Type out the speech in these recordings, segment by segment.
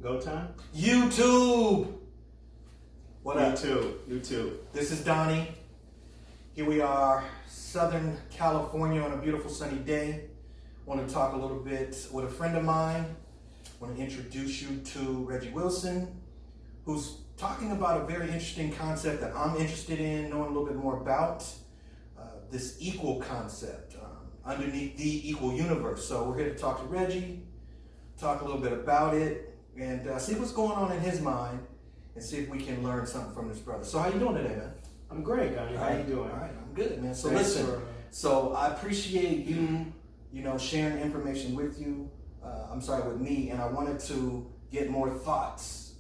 Go time? YouTube! What up? YouTube. This is Donnie. Here we are, Southern California on a beautiful sunny day. Want to talk a little bit with a friend of mine. Want to introduce you to Reggie Wilson, who's talking about a very interesting concept that I'm interested in knowing a little bit more about. This equal concept underneath the equal universe. So we're here to talk to Reggie, talk a little bit about it, and see what's going on in his mind, and see if we can learn something from this brother. So how you doing today, man? I'm great, Donnie. How you doing? All right, I'm good, man. So Thanks listen, so I appreciate you, sharing information with me, and I wanted to get more thoughts,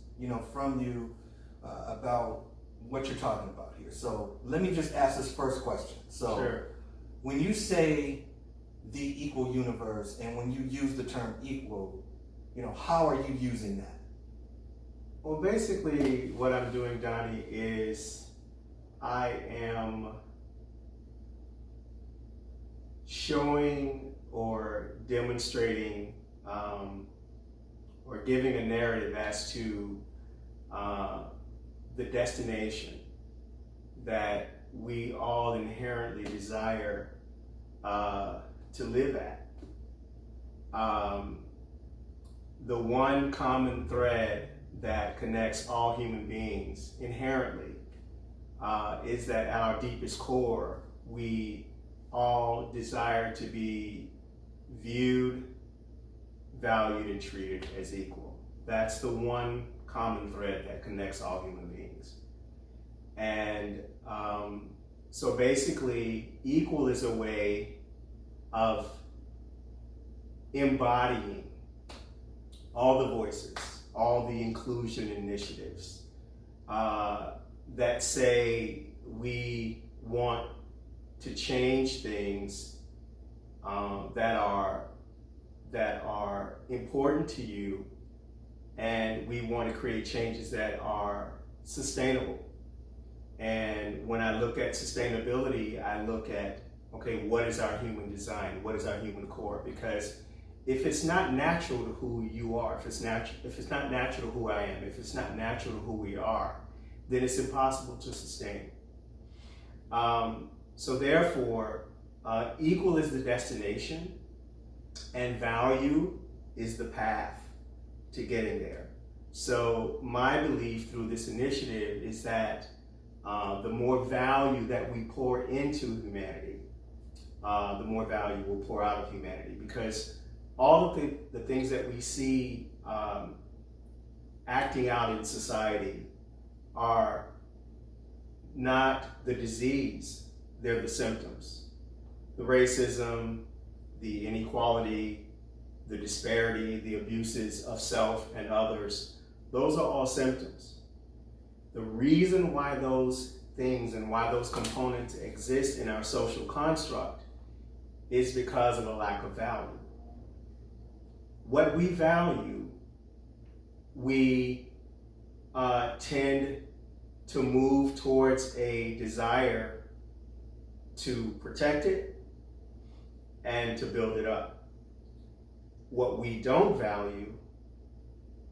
from you about what you're talking about here. So let me just ask this first question. So Sure. When you say the equal universe and when you use the term equal, how are you using that? Well, basically what I'm doing, Donnie, is I am showing or demonstrating or giving a narrative as to the destination that we all inherently desire to live at. The one common thread that connects all human beings inherently is that at our deepest core, we all desire to be viewed, valued, and treated as equal. That's the one common thread that connects all human beings. And so basically, equal is a way of embodying all the voices, all the inclusion initiatives that say we want to change things that are important to you, and we want to create changes that are sustainable. And when I look at sustainability, I look at, okay, what is our human design? What is our human core? Because if it's not natural to who you are, if it's not natural to who I am, if it's not natural to who we are, then it's impossible to sustain. So therefore, equal is the destination, and value is the path to getting there. So my belief through this initiative is that the more value that we pour into humanity, the more value we'll pour out of humanity, because all of the things that we see acting out in society are not the disease, they're the symptoms. The racism, the inequality, the disparity, the abuses of self and others, those are all symptoms. The reason why those things and why those components exist in our social construct is because of a lack of value. What we value, we tend to move towards a desire to protect it and to build it up. What we don't value,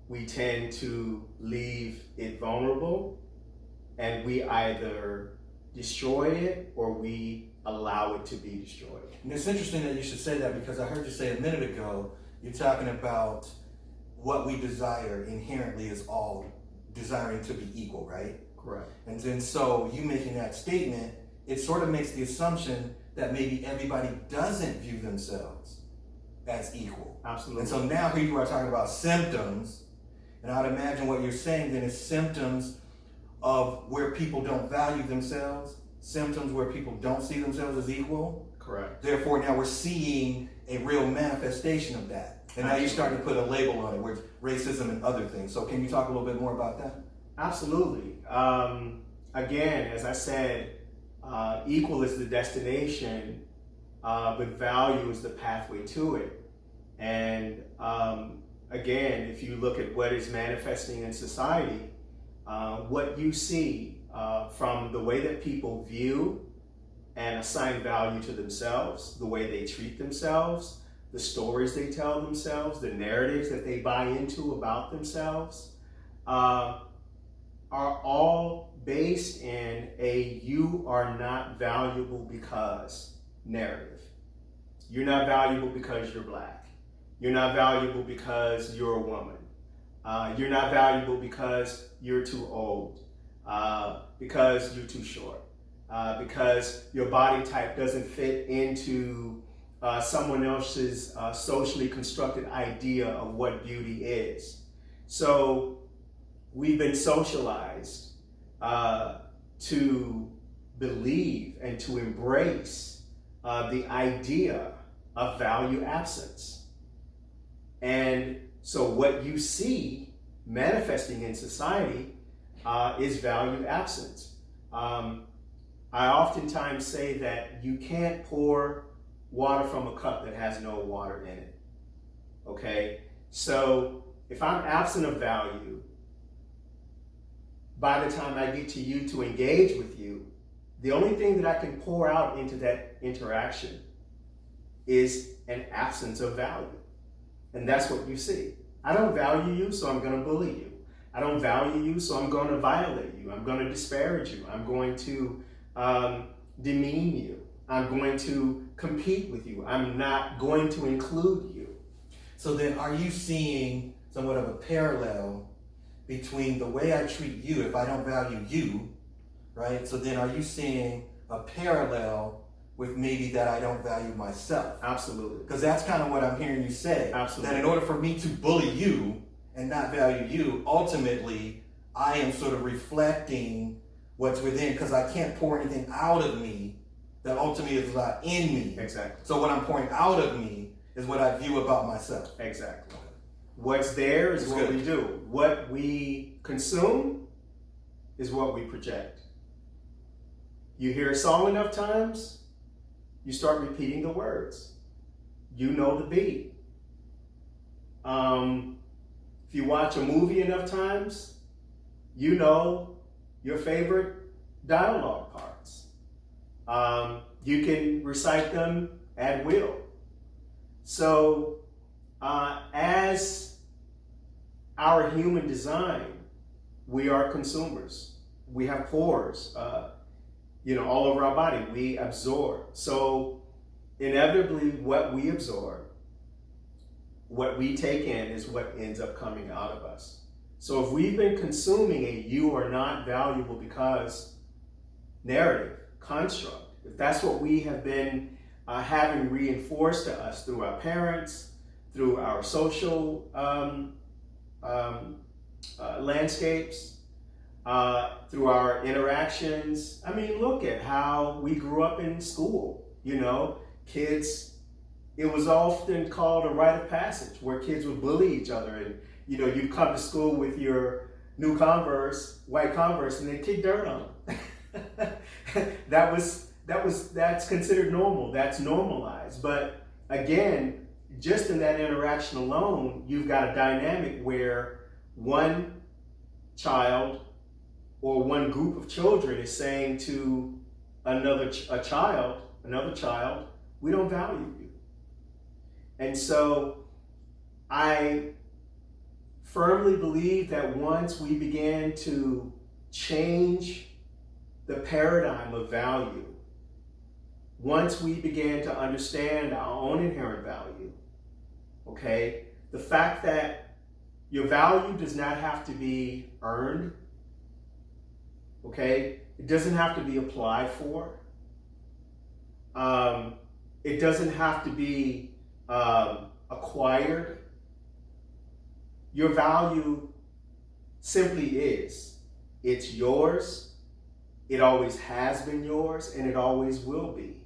we tend to leave it vulnerable, and we either destroy it or we allow it to be destroyed. And it's interesting that you should say that, because I heard you say a minute ago, you're talking about what we desire inherently is all desiring to be equal, right? Correct. And then so you making that statement, it sort of makes the assumption that maybe everybody doesn't view themselves as equal. Absolutely. And so now here you are talking about symptoms, and I'd imagine what you're saying then is symptoms of where people don't value themselves, symptoms where people don't see themselves as equal. Correct. Therefore, now we're seeing a real manifestation of that. And now you're starting to put a label on it, where it's racism and other things. So can you talk a little bit more about that? Absolutely. Again, as I said, equal is the destination, but value is the pathway to it. And again, if you look at what is manifesting in society, what you see from the way that people view and assign value to themselves, the way they treat themselves, the stories they tell themselves, the narratives that they buy into about themselves, are all based in a "you are not valuable because" narrative. You're not valuable because you're black. You're not valuable because you're a woman. You're not valuable because you're too old, because you're too short, because your body type doesn't fit into someone else's socially constructed idea of what beauty is. So we've been socialized to believe and to embrace the idea of value absence. And so what you see manifesting in society is value absence. I oftentimes say that you can't pour water from a cup that has no water in it. Okay? So if I'm absent of value, by the time I get to you to engage with you, the only thing that I can pour out into that interaction is an absence of value. And that's what you see. I don't value you, so I'm going to bully you. I don't value you, so I'm going to violate you. I'm going to disparage you. I'm going to demean you. I'm going to compete with you. I'm not going to include you. So then are you seeing somewhat of a parallel between the way I treat you if I don't value you, right? So then are you seeing a parallel with maybe that I don't value myself? Absolutely. Because that's kind of what I'm hearing you say. Absolutely. That in order for me to bully you and not value you, ultimately I am sort of reflecting what's within, because I can't pour anything out of me that ultimately is not in me. Exactly. So what I'm pouring out of me is what I view about myself. Exactly. What's there is what we do. What we consume is what we project. You hear a song enough times, you start repeating the words. You know the beat. If you watch a movie enough times, you know your favorite dialogue parts. You can recite them at will. So, as our human design, we are consumers. We have pores, all over our body. We absorb. So, inevitably, what we absorb, what we take in, is what ends up coming out of us. So, if we've been consuming a "you are not valuable because" narrative, construct, if that's what we have been having reinforced to us through our parents, through our social landscapes, through our interactions. I mean, look at how we grew up in school. Kids, it was often called a rite of passage where kids would bully each other. And, you'd come to school with your new Converse, white Converse, and they'd kick dirt on them. That's considered normal. That's normalized. But again, just in that interaction alone, you've got a dynamic where one child or one group of children is saying to another child, we don't value you. And so I firmly believe that once we began to change the paradigm of value, once we began to understand our own inherent value, okay, the fact that your value does not have to be earned, okay, it doesn't have to be applied for, it doesn't have to be acquired. Your value simply is. It's yours. It always has been yours, and it always will be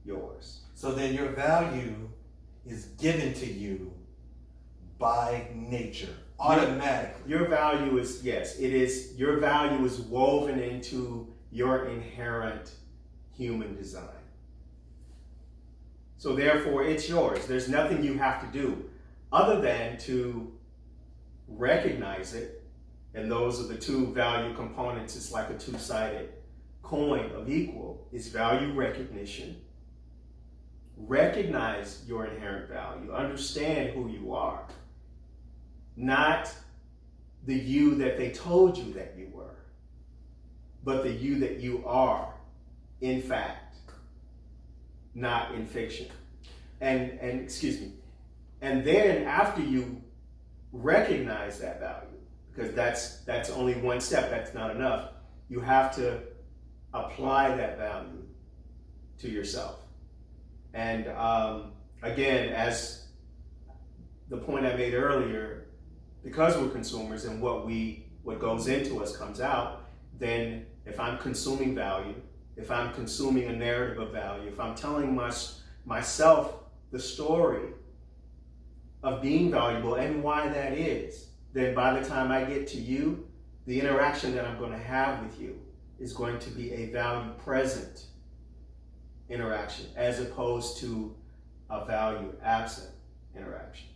yours. So then your value is given to you by nature, automatically. Your value is, yes, it is. Your value is woven into your inherent human design. So therefore, it's yours. There's nothing you have to do other than to recognize it. And those are the two value components. It's like a two-sided coin of equal. It's value recognition recognize your inherent value, understand who you are, not the you that they told you that you were, but the you that you are, in fact, not in fiction. And excuse me. And then after you recognize that value, because that's only one step, that's not enough. You have to apply that value to yourself. And again, as the point I made earlier, because we're consumers and what goes into us comes out, then if I'm consuming value, if I'm consuming a narrative of value, if I'm telling myself the story of being valuable and why that is, then by the time I get to you, the interaction that I'm going to have with you is going to be a value present interaction as opposed to a value absent interaction.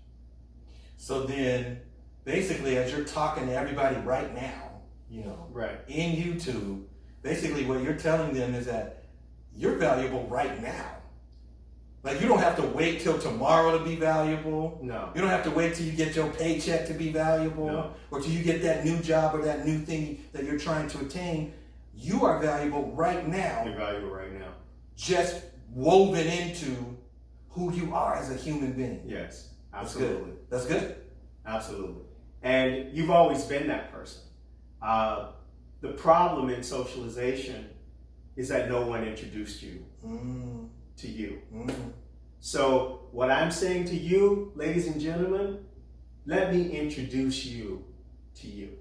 So then, basically, as you're talking to everybody right now, right, in YouTube, basically what you're telling them is that you're valuable right now. Like, you don't have to wait till tomorrow to be valuable. No. You don't have to wait till you get your paycheck to be valuable. No. Or till you get that new job or that new thing that you're trying to attain. You are valuable right now. You're valuable right now. Just woven into who you are as a human being. Yes, absolutely. That's good. Absolutely. And you've always been that person. The problem in socialization is that no one introduced you to you. So what I'm saying to you, ladies and gentlemen, let me introduce you to you.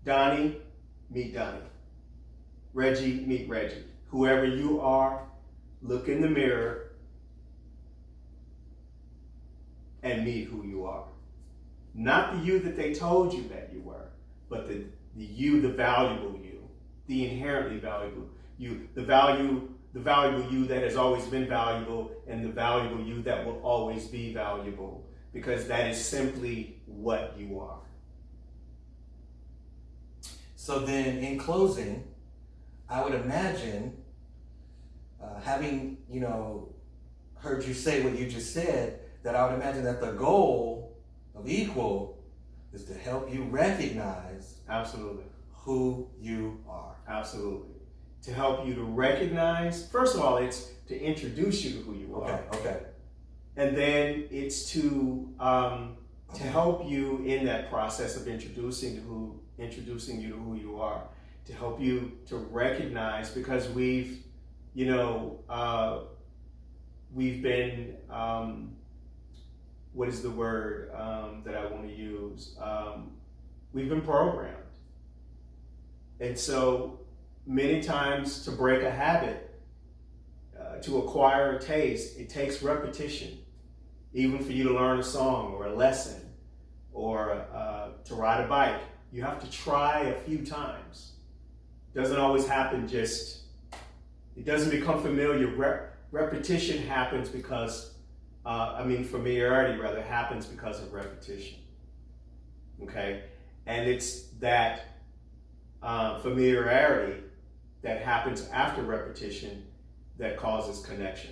Donnie, meet Donnie. Reggie, meet Reggie. Whoever you are, look in the mirror and meet who you are. Not the you that they told you that you were, but the you, the valuable you, the inherently valuable you, the valuable you that has always been valuable, and the valuable you that will always be valuable, because that is simply what you are. So then, in closing, I would imagine, having, heard you say what you just said, that I would imagine that the goal of Equal is to help you recognize Absolutely. who you are. Absolutely. To help you to recognize, first of all, it's to introduce you to who you are. Okay. And then it's to help you in that process of introducing you to who you are, to help you to recognize, because we've been, what is the word that I want to use? We've been programmed. And so many times to break a habit, to acquire a taste, it takes repetition. Even for you to learn a song or a lesson or to ride a bike, you have to try a few times. It doesn't always happen it doesn't become familiar. Repetition happens because, familiarity rather happens because of repetition. Okay? And it's that familiarity that happens after repetition that causes connection.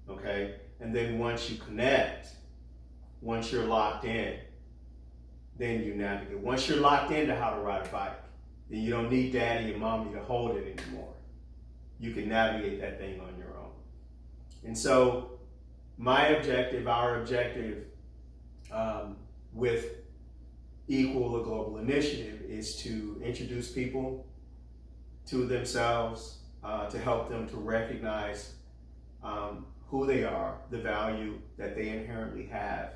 Okay? And then once you connect, once you're locked in, then you navigate. Once you're locked into how to ride a bike, then you don't need daddy and mommy to hold it anymore. You can navigate that thing on your own. And so our objective with Equal, a global initiative, is to introduce people to themselves, to help them to recognize who they are, the value that they inherently have,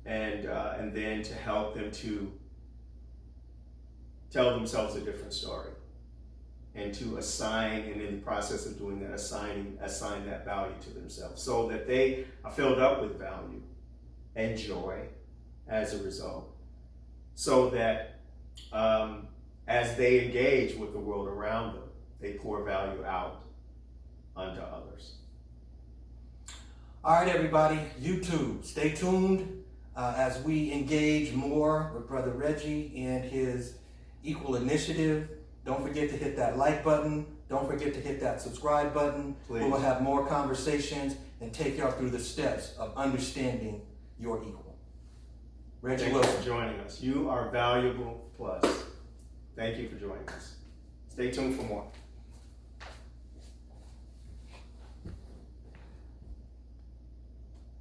and then to help them to tell themselves a different story, and to assign, and in the process of doing that, assign that value to themselves, so that they are filled up with value and joy as a result, so that as they engage with the world around them, they pour value out unto others. All right, everybody, YouTube, stay tuned as we engage more with Brother Reggie and his Equal initiative. Don't forget to hit that like button. Don't forget to hit that subscribe button. Please. We will have more conversations and take y'all through the steps of understanding your equal. Reggie Thank you Wilson. for joining us. You are valuable plus. Thank you for joining us. Stay tuned for more.